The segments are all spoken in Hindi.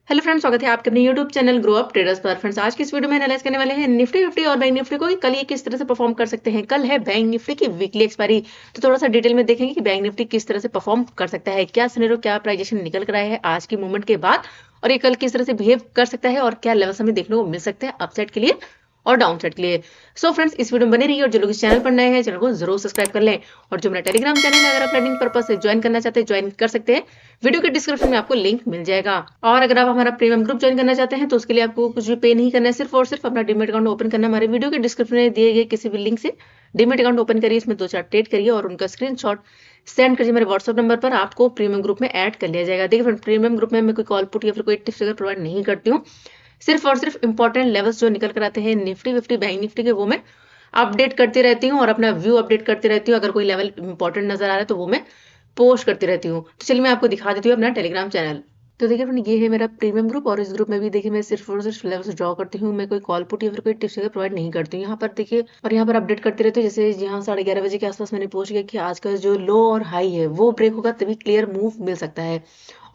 हेलो फ्रेंड्स, स्वागत है आपके अपने YouTube channel grow up traders पर। फ्रेंड्स, आज की इस वीडियो में एनालाइज करने वाले हैं निफ्टी 50 और बैंक निफ्टी को कि कल ये किस तरह से परफॉर्म कर सकते हैं। कल है बैंक निफ्टी की वीकली एक्सपायरी, तो थोड़ा सा डिटेल में देखेंगे कि बैंक निफ्टी किस तरह से परफॉर्म कर सकता है, क्या सिनेरियो, क्या प्राइजेशन निकल कर आया है आज की मूवमेंट के बाद, और ये कल किस तरह से बिहेव कर सकता है और क्या लेवल्स हमें देखने को मिल सकते हैं अपसाइड के लिए और डाउन साइड के लिए। सो फ्रेंड्स, इस वीडियो में बने रहिए और जो लोग इस चैनल पर नए हैं चैनल को जरूर सब्सक्राइब कर लें। और जो मेरा टेलीग्राम चैनल है, अगर आप लर्निंग पर्पज से ज्वाइन करना चाहते हैं ज्वाइन कर सकते हैं, वीडियो के डिस्क्रिप्शन में आपको लिंक मिल जाएगा। और अगर आप हमारा प्रीमियम ग्रुप ज्वाइन करना चाहते हैं तो उसके लिए आपको कुछ भी पे नहीं करना है, सिर्फ और सिर्फ अपना डीमेट अकाउंट ओपन करना। हमारे वीडियो के डिस्क्रिप्शन में दिए गए किसी भी लिंक से डीमेट अकाउंट ओपन करिए, इसमें 2-4 ट्रेड करिए और उनका स्क्रीनशॉट सेंड करिए मेरे व्हाट्सएप नंबर पर, आपको प्रीमियम ग्रुप में ऐड कर लिया जाएगा। देखिए फ्रेंड, प्रीमियम ग्रुप में मैं कोई कॉल पुट या फिर कोई टिप्स वगैरह प्रोवाइड नहीं करती हूँ, सिर्फ और सिर्फ इंपॉर्टेंट लेवल्स जो निकल कर आते हैं निफ्टी 50 बैंक निफ्टी के, वो मैं अपडेट करती रहती हूँ और अपना व्यू अपडेट करती रहती हूँ। अगर कोई लेवल इंपॉर्टेंट नजर आ रहा है तो वो मैं पोस्ट करती रहती हूँ। तो चलिए मैं आपको दिखा देती हूँ अपना टेलीग्राम चैनल। तो देखिए फ्रेंड, ये है मेरा प्रीमियम ग्रुप और इस ग्रुप में भी देखिए मैं सिर्फ और सिर्फ लेवल्स ड्रॉ करती हूँ, मैं कोई कॉल पुट या फिर कोई टिप्स वगैरह प्रोवाइड नहीं करती हूँ। यहाँ पर देखिए और यहाँ पर अपडेट करती रहती हूँ। जैसे यहाँ 11:30 बजे के आसपास मैंने पोस्ट किया कि आज का जो लो और हाई है वो ब्रेक होगा तभी क्लियर मूव मिल सकता है।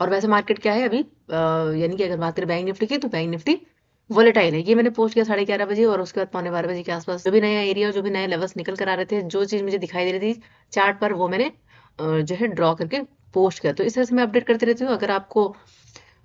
और वैसे मार्केट क्या है अभी, यानी कि अगर बात करें बैंक निफ्टी की तो बैंक निफ्टी वोलेटाइल है। ये मैंने पोस्ट किया 11:30 बजे और उसके बाद 11:45 बजे के आसपास जो भी नया एरिया जो भी नए लेवल्स निकल कर आ रहे थे, जो चीज़ मुझे दिखाई दे रही थी चार्ट पर, वो मैंने जो है ड्रॉ करके पोस्ट किया। तो इस तरह से मैं अपडेट करती रहती हूँ। अगर आपको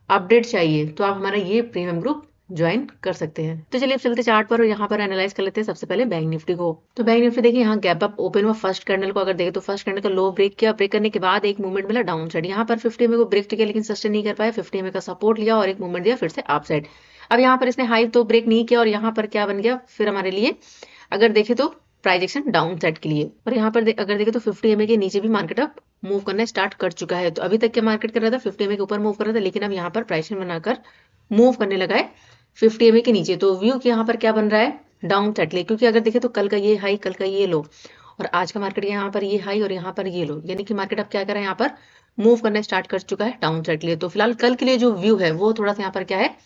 अपडेट चाहिए तो आप हमारा ये प्रीमियम ग्रुप ज्वाइन कर सकते हैं। तो चलिए अब चलते चार्ट पर और यहाँ पर एनालाइज कर लेते हैं सबसे पहले बैंक निफ्टी को। तो बैंक निफ्टी देखिए यहाँ गैप अप ओपन हुआ, फर्स्ट कैंडल को अगर देखें तो फर्स्ट कैंडल का लो ब्रेक किया, ब्रेक करने के बाद एक मूवमेंट मिला डाउन साइड। यहाँ पर 50 को ब्रेक किया लेकिन सस्टेन नहीं कर पाया, 50 का सपोर्ट लिया और एक मूवमेंट दिया फिर से अप साइड। अब यहाँ पर इसने हाई तो ब्रेक नहीं किया और यहाँ पर क्या बन गया फिर हमारे लिए, अगर देखें तो प्राइजेक्शन डाउन साइड के लिए। और यहाँ पर अगर देखें तो 50 के नीचे भी मार्केट अब मूव करना स्टार्ट कर चुका है। तो अभी तक क्या मार्केट कर रहा था 50 के ऊपर मूव कर रहा था, लेकिन अब यहाँ पर प्राइजेक्शन बनाकर मूव करने लगा है 50 के नीचे। तो व्यू यहाँ पर क्या बन रहा है, डाउन साइड के लिए। क्योंकि अगर देखें तो कल का ये हाई, कल का ये लो और आज का मार्केट यहाँ पर ये हाई और यहाँ पर ये लो, यानी कि मार्केट अब क्या कर रहा है, यहाँ पर मूव करना स्टार्ट कर चुका है डाउन साइड के लिए। तो फिलहाल कल के लिए जो व्यू है वो थोड़ा सा यहाँ पर क्या है,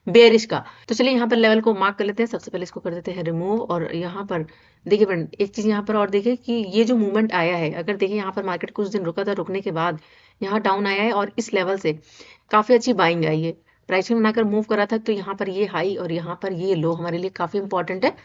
बेयरिश का। तो चलिए यहाँ पर लेवल को मार्क कर लेते हैं। सबसे पहले इसको कर देते हैं रिमूव। और यहाँ पर देखिए फ्रेंड, एक चीज यहाँ पर और देखिए कि ये जो मूवमेंट आया है, अगर देखिए यहाँ पर मार्केट कुछ दिन रुका था, रुकने के बाद यहाँ डाउन आया है और इस लेवल से काफी अच्छी बाइंग आई है, प्राइसिंग बनाकर मूव करा था। तो यहाँ पर ये हाई और यहाँ पर ये लो हमारे लिए काफी इंपॉर्टेंट है।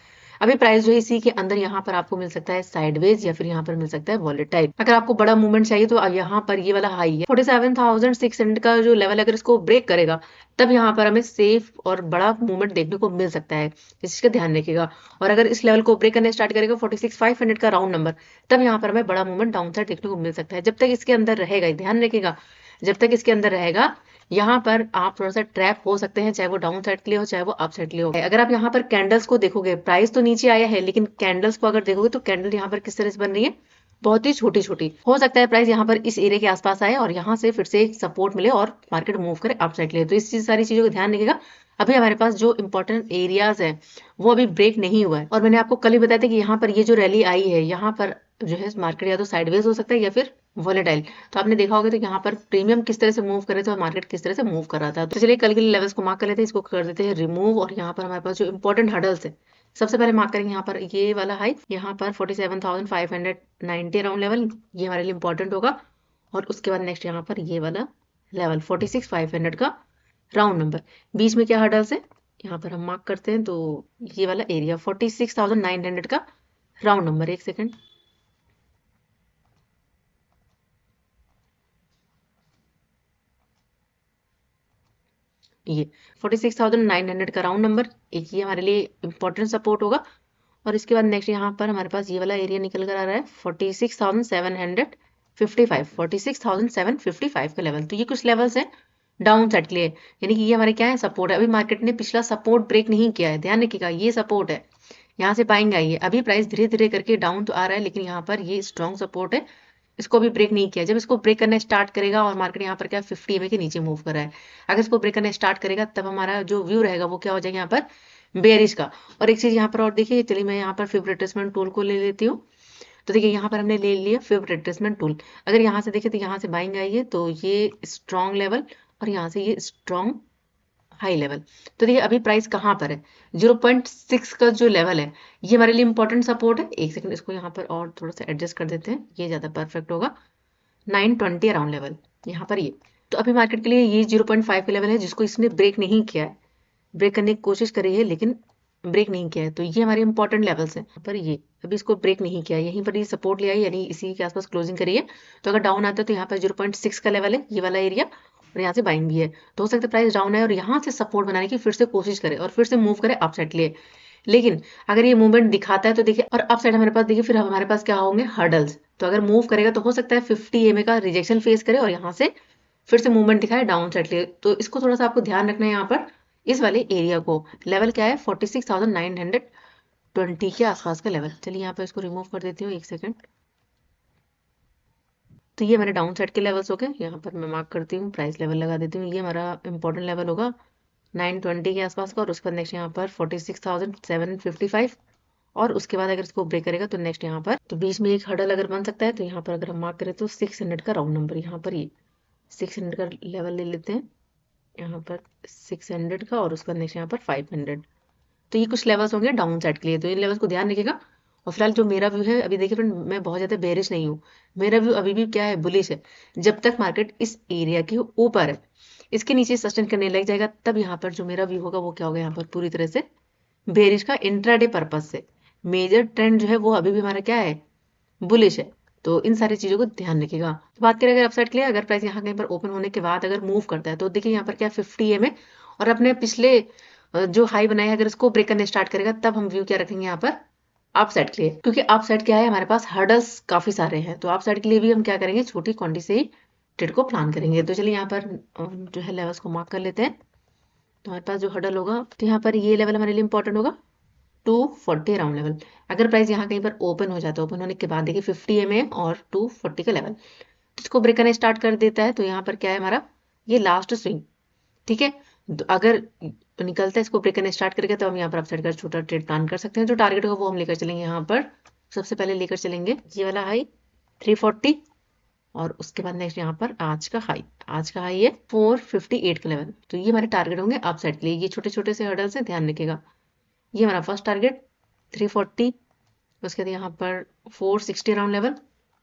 अभी प्राइस जो है इसी के अंदर यहाँ पर आपको मिल सकता है साइडवेज या फिर यहाँ पर मिल सकता है वॉलेटाइल। अगर आपको बड़ा मूवमेंट चाहिए तो अब यहाँ पर ये वाला हाई है 47,600 का जो लेवल, अगर इसको ब्रेक करेगा तब यहाँ पर हमें सेफ और बड़ा मूवमेंट देखने को मिल सकता है, इस चीज का ध्यान रखिएगा। और अगर इस लेवल को ब्रेक करने स्टार्ट करेगा 46,500 का राउंड नंबर, तब यहाँ पर हमें बड़ा मूवमेंट डाउन साइड देखने को मिल सकता है। जब तक इसके अंदर रहेगा, ध्यान रखिएगा, जब तक इसके अंदर रहेगा यहाँ पर आप थोड़ा सा ट्रैप हो सकते हैं, चाहे वो डाउन साइड के लिए हो चाहे वो अप साइड के लिए हो। अगर आप यहाँ पर कैंडल्स को देखोगे, प्राइस तो नीचे आया है लेकिन कैंडल्स को अगर देखोगे तो कैंडल यहाँ पर किस तरह से बन रही है, बहुत ही छोटी छोटी। हो सकता है प्राइस यहाँ पर इस एरिया के आसपास आए और यहाँ से फिर से एक सपोर्ट मिले और मार्केट मूव करे अप साइड के लिए। तो इस चीज सारी चीजों का ध्यान रखिएगा। अभी हमारे पास जो इंपॉर्टेंट एरियाज है वो अभी ब्रेक नहीं हुआ है। और मैंने आपको कल ही बताया था कि यहाँ पर ये जो रैली आई है, यहाँ पर जो है मार्केट या तो साइडवेज हो सकता है या फिर वॉलेटाइल। तो आपने देखा होगा तो यहाँ पर प्रीमियम किस तरह से मूव कर रहे थे और मार्केट किस तरह से मूव कर रहा था। तो चलिए कल के लिए लेवल्स को मार्क कर लेते हैं, इसको कर देते हैं रिमूव। और यहाँ पर हमारे पास जो इंपॉर्टेंट हडल्स है, सबसे पहले मार्क करेंगे यहाँ पर ये वाला हाई, यहाँ पर 47,590 राउंड लेवल, ये हमारे लिए इंपॉर्टेंट होगा। और उसके बाद नेक्स्ट यहाँ पर ये वाला लेवल 46,500 का राउंड नंबर। बीच में क्या हडल्स है यहाँ पर हम मार्क करते हैं, तो ये वाला एरिया 46,900 का राउंड नंबर। एक सेकेंड, ये 46,900 का राउंड नंबर, एक ये हमारे लिए इंपॉर्टेंट सपोर्ट होगा। और इसके बाद नेक्स्ट यहाँ पर हमारे पास ये वाला एरिया निकल कर आ रहा है 46,755, 46,755 का लेवल। तो ये कुछ लेवल्स हैं डाउन साइड के लिए, यानी कि ये हमारे क्या है, सपोर्ट है। अभी मार्केट ने पिछला सपोर्ट ब्रेक नहीं किया है, ध्यान रखिएगा, ये सपोर्ट है, यहाँ से बाइंग आई है। अभी प्राइस धीरे धीरे करके डाउन तो आ रहा है लेकिन यहाँ पर ये स्ट्रॉन्ग सपोर्ट है, इसको भी ब्रेक नहीं किया। जब इसको ब्रेक करना स्टार्ट करेगा और मार्केट यहाँ पर क्या 50 के नीचे मूव कर रहा है, अगर इसको ब्रेक करना स्टार्ट करेगा तब हमारा जो व्यू रहेगा वो क्या हो जाएगा यहाँ पर, बेयरिश का। और एक चीज यहाँ पर और देखिए, चलिए मैं यहाँ पर फिब रिट्रेसमेंट टूल को ले लेती हूँ। तो देखिए यहाँ पर हमने ले लिया फिब रिट्रेसमेंट टूल। अगर यहाँ से देखें तो यहाँ से बाइंग आई है, तो ये स्ट्रॉन्ग लेवल और यहाँ से ये स्ट्रॉन्ग हाई लेवल। तो देखिए अभी प्राइस कहाँ पर है, 0.6 का जो लेवल है ये हमारे लिए इंपॉर्टेंट सपोर्ट है। एक सेकंड, इसको यहाँ पर और थोड़ा सा एडजस्ट कर देते हैं, ये ज्यादा परफेक्ट होगा। 920 अराउंड लेवल यहाँ पर, ये तो अभी मार्केट के लिए ये 0.5 के लेवल है जिसको इसने ब्रेक नहीं किया है, ब्रेक करने की कोशिश करी है लेकिन ब्रेक नहीं किया है। तो ये हमारे इंपॉर्टेंट लेवल्स हैं। पर ये अभी इसको ब्रेक नहीं किया, यहीं पर ये सपोर्ट लिया है, यानी इसी के आसपास क्लोजिंग करी है। तो अगर डाउन आता है तो यहाँ पर 0.6 का लेवल है, ये वाला एरिया, और यहाँ से बाइंग भी है। तो हो सकता है प्राइस डाउन है और यहाँ से सपोर्ट बनाने की फिर से कोशिश करे और फिर से मूव करे अपसाइड के लिए। लेकिन अगर ये मूवमेंट दिखाता है तो देखिए, और अपसाइड हमारे पास देखिए, फिर हमारे पास क्या होंगे, हर्डल्स। तो अगर मूव करेगा तो हो सकता है 50 EMA का रिजेक्शन फेस करे और यहाँ से फिर से मूवमेंट दिखाए डाउन साइड लिए। तो इसको थोड़ा सा आपको ध्यान रखना है यहाँ पर, इस वाले एरिया को। लेवल क्या है, 46,920 के आसपास का लेवल। चलिए यहाँ पर इसको रिमूव कर देती हूँ, एक सेकंड। तो ये हमारे डाउन साइड के लेवल्स हो गए। यहाँ पर मैं मार्क करती हूँ, प्राइस लेवल लगा देती हूँ। ये हमारा इंपॉर्टेंट लेवल होगा 920 के आसपास का, और उसके बाद नेक्स्ट यहाँ पर 46,755, और उसके बाद अगर इसको ब्रेक करेगा तो नेक्स्ट यहाँ पर, तो बीच में एक हर्डल अगर बन सकता है। तो यहाँ पर अगर हम मार्क करें तो 600 का राउंड नंबर, यहाँ पर ये 600 का लेवल ले लेते हैं, यहाँ पर 600 का, और उसके बाद नेक्स्ट यहाँ पर 500। तो ये कुछ लेवल्स होंगे डाउन साइड के लिए, तो इन लेवल्स को ध्यान रखिएगा। और फिलहाल जो मेरा व्यू है, अभी देखिए फ्रेंड, मैं बहुत ज़्यादा बेरिश नहीं हूँ, मेरा व्यू अभी भी क्या है, बुलिश है। जब तक मार्केट इस एरिया के ऊपर है, इसके नीचे सस्टेन करने लग जाएगा, तब यहाँ पर जो मेरा व्यू होगा वो क्या होगा, यहाँ पर पूरी तरह से बेरिश का इंट्राडे पर्पज से। मेजर ट्रेंड जो है वो अभी भी हमारा क्या है, बुलिश है। तो इन सारी चीज़ों को ध्यान रखिएगा। तो बात करें अगर अपसाइड के लिए, अगर प्राइस यहाँ कहीं पर ओपन होने के बाद अगर मूव करता है तो देखिए यहाँ पर क्या 50 EMA, और अपने पिछले जो हाई बनाया है अगर इसको ब्रेक करने स्टार्ट करेगा, तब हम व्यू क्या रखेंगे यहाँ पर, अप साइड के लिए। क्योंकि अप साइड क्या है, हमारे पास हर्डल्स काफी सारे हैं, तो अप साइड के लिए भी हम क्या करेंगे, छोटी क्वांटिटी से ही ट्रेड को प्लान करेंगे। तो चलिए यहाँ पर जो है लेवल्स को मार्क कर लेते हैं। तो हमारे पास जो हर्डल होगा, तो यहाँ पर ये लेवल हमारे लिए इंपॉर्टेंट होगा 240 राउंड लेवल। अगर प्राइस यहाँ कहीं पर ओपन हो जाता है, ओपन होने के बाद देखिए 50 EMA और 240 का लेवल, इसको ब्रेक करना स्टार्ट कर देता है। तो यहाँ पर क्या है हमारा, ये लास्ट स्विंग, ठीक है। तो अगर निकलता है, इसको ब्रेक करना स्टार्ट करेगा, तो हम यहाँ पर अपसाइड का छोटा ट्रेड प्लान कर सकते हैं। जो टारगेट होगा वो हम लेकर चलेंगे, यहाँ पर सबसे पहले लेकर चलेंगे ये वाला हाई 340, और उसके बाद नेक्स्ट यहाँ पर आज का हाई है 458 का लेवल। तो ये हमारे टारगेट होंगे अपसाइड के लिए। ये छोटे छोटे से हर्डल्स हैं, ध्यान रखिएगा। ये हमारा फर्स्ट टारगेट 340, उसके बाद यहाँ पर 460 राउंड लेवल,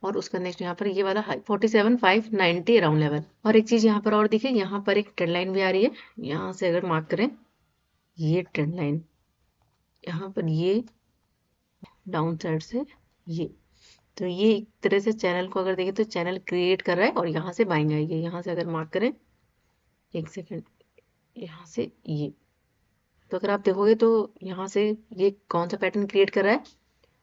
और उसका नेक्स्ट यहाँ पर ये वाला हाई 47,590 राउंड लेवल। और एक चीज यहाँ पर और देखिए, यहाँ पर एक ट्रेंड लाइन भी आ रही है। यहाँ से अगर मार्क करें, ये ट्रेंड लाइन, यहाँ पर ये डाउन साइड से ये, तो ये एक तरह से चैनल को अगर देखें तो चैनल क्रिएट कर रहा है, और यहाँ से बाइंग आएगी। यहाँ से अगर मार्क करें, एक सेकेंड, यहाँ से ये, तो अगर आप देखोगे तो यहाँ से ये कौन सा पैटर्न क्रिएट कर रहा है,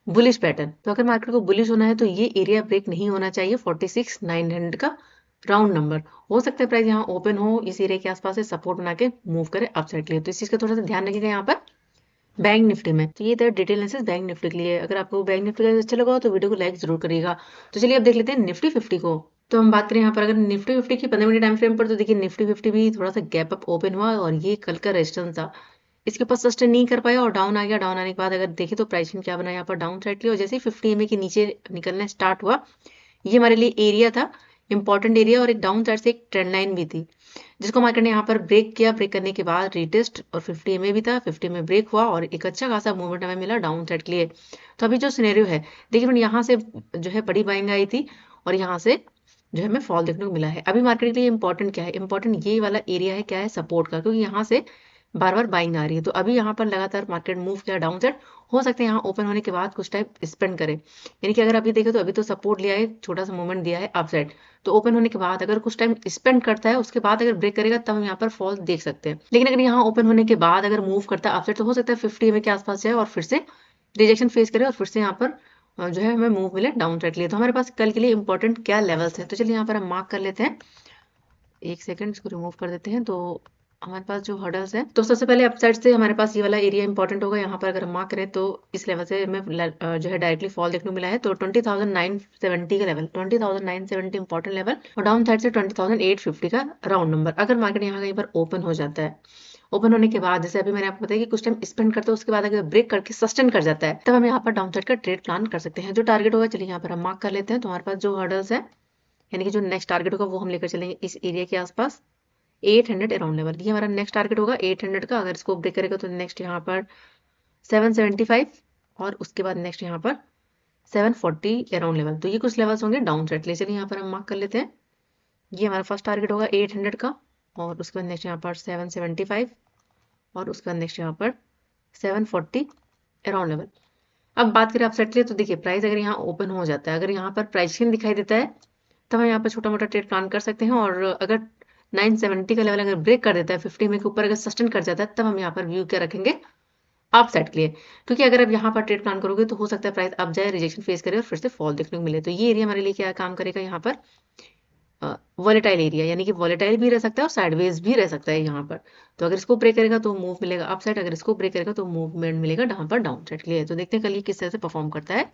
बुलिश पैटर्न। तो अगर मार्केट को बुलिश होना है तो ये एरिया ब्रेक नहीं होना चाहिए, 46,900 का राउंड नंबर। हो सकता है प्राइस यहाँ ओपन हो, इस एरिया के आसपास से सपोर्ट बना के मूव करे अपसाइड के लिए। तो इस चीज का थोड़ा सा ध्यान रखिएगा यहाँ पर बैंक निफ्टी में। तो ये था डिटेल एनालिसिस बैंक निफ्टी के लिए। अगर आपको बैंक निफ्टी का अच्छा लगा हो तो वीडियो को लाइक जरूर करिएगा। तो चलिए अब देख लेते हैं निफ्टी 50 को। तो हम बात करें यहाँ पर अगर निफ्टी 50 की 15 मिनट टाइम फ्रेम पर, तो देखिए निफ्टी 50 भी थोड़ा सा गैप अप ओपन हुआ, और ये कल का रेजिस्टेंस था, इसके ऊपर सस्टेन नहीं कर पाया और डाउन आ गया। डाउन आने के बाद अगर देखें तो प्राइसिंग क्या बना यहाँ पर, डाउन साइड के लिए। और जैसे ही 50 EMA के नीचे निकलना स्टार्ट हुआ, ये हमारे लिए एरिया था, इंपॉर्टेंट एरिया, और एक डाउन साइड से एक ट्रेंड लाइन भी थी, जिसको मार्केट ने यहाँ पर ब्रेक किया। ब्रेक करने के बाद रिटेस्ट, और 50 EMA भी था, 50 में ब्रेक हुआ, और एक अच्छा खासा मूवमेंट हमें मिला डाउन साइड के लिए। तो अभी जो सिनेरियो है देखिए, यहाँ से जो है बड़ी बाइंग आई थी, और यहाँ से जो है हमें फॉल देखने को मिला है। अभी मार्केट के लिए इंपॉर्टेंट क्या है, इंपॉर्टेंट ये वाला एरिया है, क्या है, सपोर्ट का, क्योंकि यहाँ से बार बार बाइंग आ रही है। तो अभी यहाँ पर लगातार मार्केट मूव किया डाउन साइड, हो सकता है यहाँ ओपन होने के बाद कुछ टाइम स्पेंड करे। यानी कि अगर अभी देखें तो अभी तो सपोर्ट लिया है, छोटा सा मूवमेंट दिया है अप साइड, तो ओपन होने के बाद अगर कुछ टाइम स्पेंड करता है, उसके बाद अगर ब्रेक करेगा, तब हम यहाँ पर फॉल देख सकते हैं। लेकिन अगर यहाँ ओपन होने के बाद अगर मूव करता है अप साइड, तो हो सकता है 50 EMA के आसपास जाए और फिर से रिजेक्शन फेस करे, और फिर से यहाँ पर जो है हमें मूव मिले डाउन साइड के लिए। तो हमारे पास कल के लिए इंपॉर्टेंट क्या लेवल्स है, तो चलिए यहाँ पर हम मार्क कर लेते हैं। एक सेकंड, इसको रिमूव कर देते हैं। तो हमारे पास जो हर्डल्स है, तो सबसे पहले अपसाइड से हमारे पास ये वाला एरिया इंपॉर्टेंट होगा। यहाँ पर अगर हम मार्क करें तो इस लेवल से हमें जो है डायरेक्टली फॉल देखने को मिला है। तो 20,970 का लेवल, 20,970 इंपॉर्टेंट लेवल, और डाउन साइड से 20,850 का राउंड नंबर। अगर मार्केट यहाँ कहीं पर ओपन हो जाता है, ओपन होने के बाद जैसे अभी मैंने आपको बताया कि कुछ टाइम स्पेंड करता है, उसके बाद अगर ब्रेक करके सस्टेन कर जाता है, तब हम यहाँ पर डाउन साइड का ट्रेड प्लान कर सकते हैं। जो टारगेट होगा, चलिए यहाँ पर हम मार्क कर लेते हैं। तो हमारे पास जो हर्डल्स है, यानी कि जो नेक्स्ट टारगेट होगा वो हम लेकर चलेंगे इस एरिया के आसपास 800 अराउंड लेवल। ये हमारा नेक्स्ट टारगेट होगा 800 का। अगर इसको ब्रेक करेगा तो नेक्स्ट यहाँ पर 775, और उसके बाद नेक्स्ट यहाँ पर 740 अराउंड लेवल। तो ये कुछ लेवल्स होंगे डाउन साइड के लिए। चलिए यहाँ पर हम मार्क कर लेते हैं। ये हमारा फर्स्ट टारगेट होगा 800 का, और उसके बाद नेक्स्ट यहाँ पर 775, और उसके बाद नेक्स्ट यहाँ पर 740 अराउंड लेवल। अब बात करें अपसाइड के लिए, तो देखिए प्राइस अगर यहाँ ओपन हो जाता है, अगर यहाँ पर प्राइसिंग दिखाई देता है तब हम यहाँ पर छोटा मोटा ट्रेड प्लान कर सकते हैं, और अगर 970 का लेवल अगर ब्रेक कर देता है 50 में के ऊपर अगर सस्टेन कर जाता है, तब हम यहाँ पर व्यू क्या रखेंगे अप साइड के लिए, क्योंकि अगर आप यहाँ पर ट्रेड प्लान करोगे तो हो सकता है प्राइस अप जाए, रिजेक्शन फेस करे और फिर से फॉल देखने को मिले। तो ये एरिया हमारे लिए क्या काम करेगा, यहाँ पर वॉलेटाइल एरिया, यानी कि वॉलेटाइल भी रह सकता है और साइडवेज भी रह सकता है यहाँ पर। तो अगर इसको ब्रेक करेगा तो मूव मिलेगा अप साइड, अगर इसको ब्रेक करेगा तो मूवमेंट मिलेगा यहाँ पर डाउन साइड के लिए। तो देखते हैं कल ये किस तरह से परफॉर्म करता है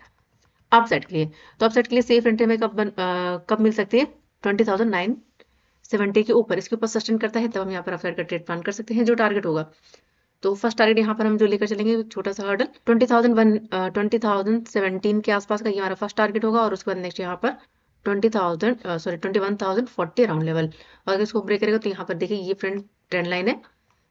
अप साइड के लिए। तो अप साइड के लिए सेफ एंट्री में कब मिल सकती है, 20,970 के ऊपर, इसके ऊपर सस्टेन करता है तब हम यहाँ पर अप साइड का ट्रेड प्लान कर सकते हैं, जो टारगेट होगा। तो फर्स्ट टारगेट यहाँ पर हम जो लेकर चलेंगे छोटा सा हर्डल 20,017 के आसपास का, ये हमारा फर्स्ट टारगेट होगा, और उसके बाद नेक्स्ट यहाँ पर 21,040 राउंड लेवल। और अगर इसको ब्रेक करेगा तो यहाँ पर देखिए ये फ्रेंड ट्रेंड लाइन है,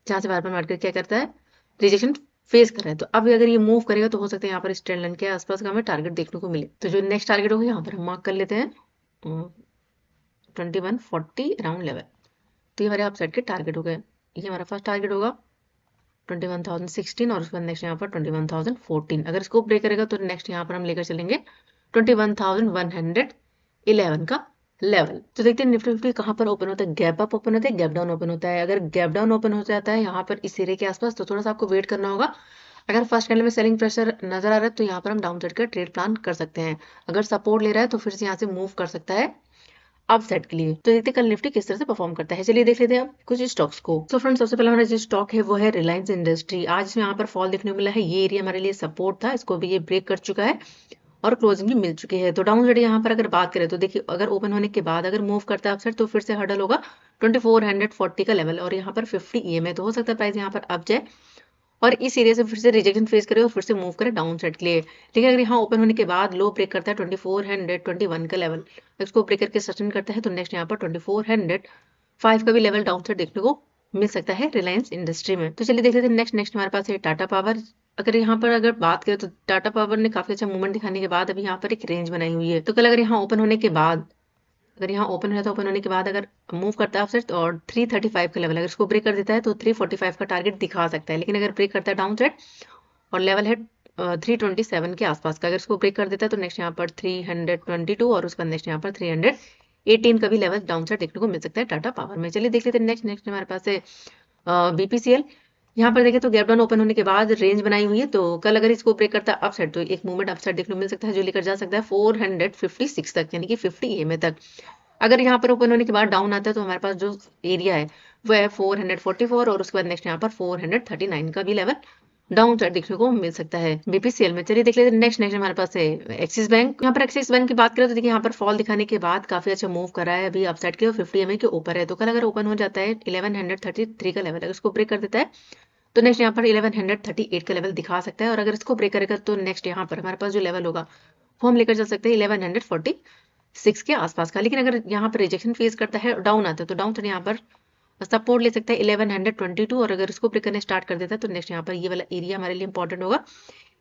जहाँ से बार बार मार्केट क्या करता है, रिजेक्शन फेस कर रहा है। तो अब अगर ये मूव करेगा तो हो सकता है यहाँ पर इस ट्रेंड लाइन के आसपास का हमें टारगेट देखने को मिले। तो जो नेक्स्ट टारगेट होगा यहाँ पर हम मार्क कर लेते हैं 2140 राउंड लेवल। तो ये हमारे अप साइड के टारगेट हो गए। ये हमारा फर्स्ट टारगेट होगा 21,016, और उसके बाद नेक्स्ट यहाँ पर 21,014। अगर इसको ब्रेक करेगा तो नेक्स्ट यहाँ पर हम लेकर चलेंगे 21,111 का लेवल। तो देखते हैं निफ्टी 50 कहाँ पर ओपन होता है, गैप अप ओपन होता है, गैप डाउन ओपन होता है। अगर गैप डाउन ओपन हो जाता है यहाँ पर इस एरिया के आसपास, तो थोड़ा सा आपको वेट करना होगा। अगर फर्स्ट कैंडल में सेलिंग प्रेशर नजर आ रहा है तो यहाँ पर हम डाउन साइड का ट्रेड प्लान कर सकते हैं। अगर सपोर्ट ले रहा है तो फिर से यहाँ से मूव कर सकता है अप साइड के लिए। तो देखते हैं कल निफ्टी किस तरह से परफॉर्म करता है। चलिए देख लेते हैं अब कुछ स्टॉक्स को। तो फ्रेंड्स सबसे पहला हमारा जो स्टॉक है वो है रिलायंस इंडस्ट्री। आज इसमें यहाँ पर फॉल देखने को मिला है, ये एरिया हमारे लिए सपोर्ट था, इसको भी ये ब्रेक कर चुका है और क्लोजिंग भी मिल चुकी है। तो डाउन साइड यहाँ पर अगर बात करें तो देखिए अगर ओपन होने के बाद अगर मूव करता है अपसाइड तो फिर से हर्डल होगा 2440 का लेवल, और यहाँ पर 50 EM है। तो हो सकता है प्राइस यहाँ पर अप जाए और इस एरिया से फिर से रिजेक्शन फेस करे और फिर से मूव करे डाउन साइड के लिए। लेकिन अगर यहाँ ओपन होने के बाद लो ब्रेक करता है 2421 का लेवल, इसको ब्रेक करके सस्टेन करता है तो नेक्स्ट यहाँ पर 2405 का भी लेवल डाउन साइड देखने को मिल सकता है रिलायंस इंडस्ट्री में। तो चलिए देख लेते हैं नेक्स्ट हमारे पास है टाटा पावर। अगर यहाँ पर अगर बात करें तो टाटा पावर ने काफी अच्छा मूवमेंट दिखाने के बाद अभी यहाँ पर एक रेंज बनाई हुई है। तो कल अगर यहाँ ओपन होने के बाद अगर यहाँ ओपन हो जाता है, ओपन होने के बाद अगर मूव करता है अपसाइड और 335 का लेवल अगर इसको ब्रेक कर देता है तो 345 का टारगेट दिखा सकता है। लेकिन अगर ब्रेक करता है डाउन साइड और लेवल है 327 के आसपास का, अगर इसको ब्रेक कर देता है तो नेक्स्ट यहाँ पर 322 और उसका नेक्स्ट यहाँ पर 318 का भी लेवल डाउन साइड देखने को मिल सकता है टाटा पावर में। चलिए देख लेते हैं नेक्स्ट हमारे पास है BPCL। यहाँ पर देखें तो गैप डाउन ओपन होने के बाद रेंज बनाई हुई है, तो कल अगर इसको ब्रेक करता है अपसाइड तो एक मूवमेंट अपसाइड देखने को मिल सकता है जो लेकर जा सकता है 456 तक, यानी कि 50 EMA तक। अगर यहाँ पर ओपन होने के बाद डाउन आता है तो हमारे पास जो एरिया है वो है 444 और उसके बाद नेक्स्ट यहाँ पर 439 का भी लेवल डाउन साइड देखने को मिल सकता है BPCL में। चलिए देख लेते हैं नेक्स्ट हमारे पास है एक्सिस बैंक। यहाँ पर एक्सिस बैंक की बात करें तो देखिए यहाँ पर फॉल दिखाने के बाद काफी अच्छा मूव कर रहा है अभी अपसाइड के, 50 EMA के ऊपर है। तो कल अगर ओपन हो जाता है 1133 का लेवल, अगर इसको ब्रेक कर देता है तो नेक्स्ट यहाँ पर 1138 का लेवल दिखा सकता है, और अगर इसको ब्रेक करेगा तो नेक्स्ट यहाँ पर हमारे पास जो लेवल होगा वो हम लेकर चल सकते हैं 1146 के आसपास का। लेकिन अगर यहाँ पर रिजेक्शन फेस करता है डाउन आता है तो डाउन साइड यहाँ पर सपोर्ट ले सकता है 1122, और अगर इसको ब्रेक करने स्टार्ट कर देता है तो नेक्स्ट यहाँ पर ये वाला एरिया हमारे लिए इंपॉर्टेंट होगा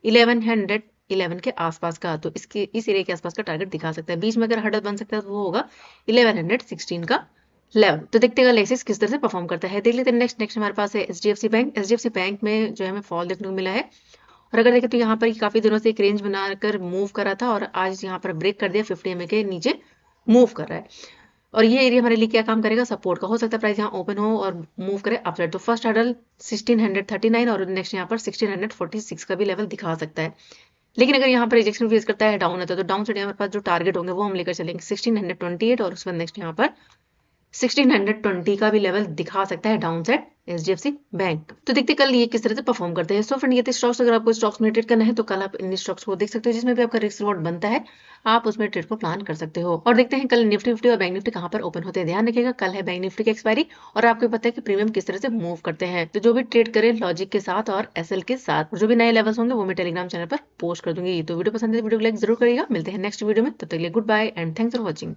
1111 के आसपास का। तो इस एरिया के आसपास का टारगेट दिखा सकता है। बीच में अगर हर्डल बन सकता है तो वो होगा 1116 का लेवल। तो देखते हैं एक्सिस किस तरह से परफॉर्म करता है। देख लेते हैं नेक्स्ट हमारे पास है HDFC बैंक। HDFC बैंक में जो है हमें फॉल देखने को मिला है, और अगर देखें तो यहाँ पर काफी दिनों से एक रेंज बनाकर मूव कर रहा था और आज यहाँ पर ब्रेक कर दिया, 50 EMA के नीचे मूव कर रहा है। और ये एरिया हमारे लिए क्या काम करेगा, सपोर्ट का। हो सकता है प्राइस यहाँ ओपन हो और मूव करे अपसाइड। तो फर्स्ट हर्डल 1639 और नेक्स्ट यहाँ पर 1646 का भी लेवल दिखा सकता है। लेकिन अगर यहाँ पर रिजेक्शन फेस करता है डाउन आता है तो डाउन साइड हमारे पास जो टारगेट होंगे वो हम लेकर चलेंगे 1628 और उसके बाद नेक्स्ट यहाँ पर 1620 का भी लेवल दिखा सकता है डाउन साइड HDFC बैंक। तो देखते कल ये किस तरह से परफॉर्म करते हैं। सो फ्रेंड ये थे स्टॉक्स। अगर आपको स्टॉक्स में ट्रेड करना है तो कल आप इन स्टॉक्स को देख सकते हो जिसमें भी आपका रिस्क रिवॉर्ड बनता है, आप उसमें ट्रेड को प्लान कर सकते हो। और देखते हैं कल निफ्टी और बैंक निफ्टी कहाँ पर ओपन होते हैं। ध्यान रखिएगा कल है बैंक निफ्टी की एक्सपायरी और आपको पता है कि प्रीमियम किस तरह से मूव करते हैं। तो जो भी ट्रेड करे लॉजिक के साथ और SL के साथ, जो भी नए लेवल्स होंगे वो मैं टेलीग्राम चैनल पर पोस्ट कर दूंगी। तो वीडियो पसंद है वीडियो को लाइक जरूर करिएगा। मिलते हैं नेक्स्ट वीडियो में, तब तक के लिए good bye and thanks for watching.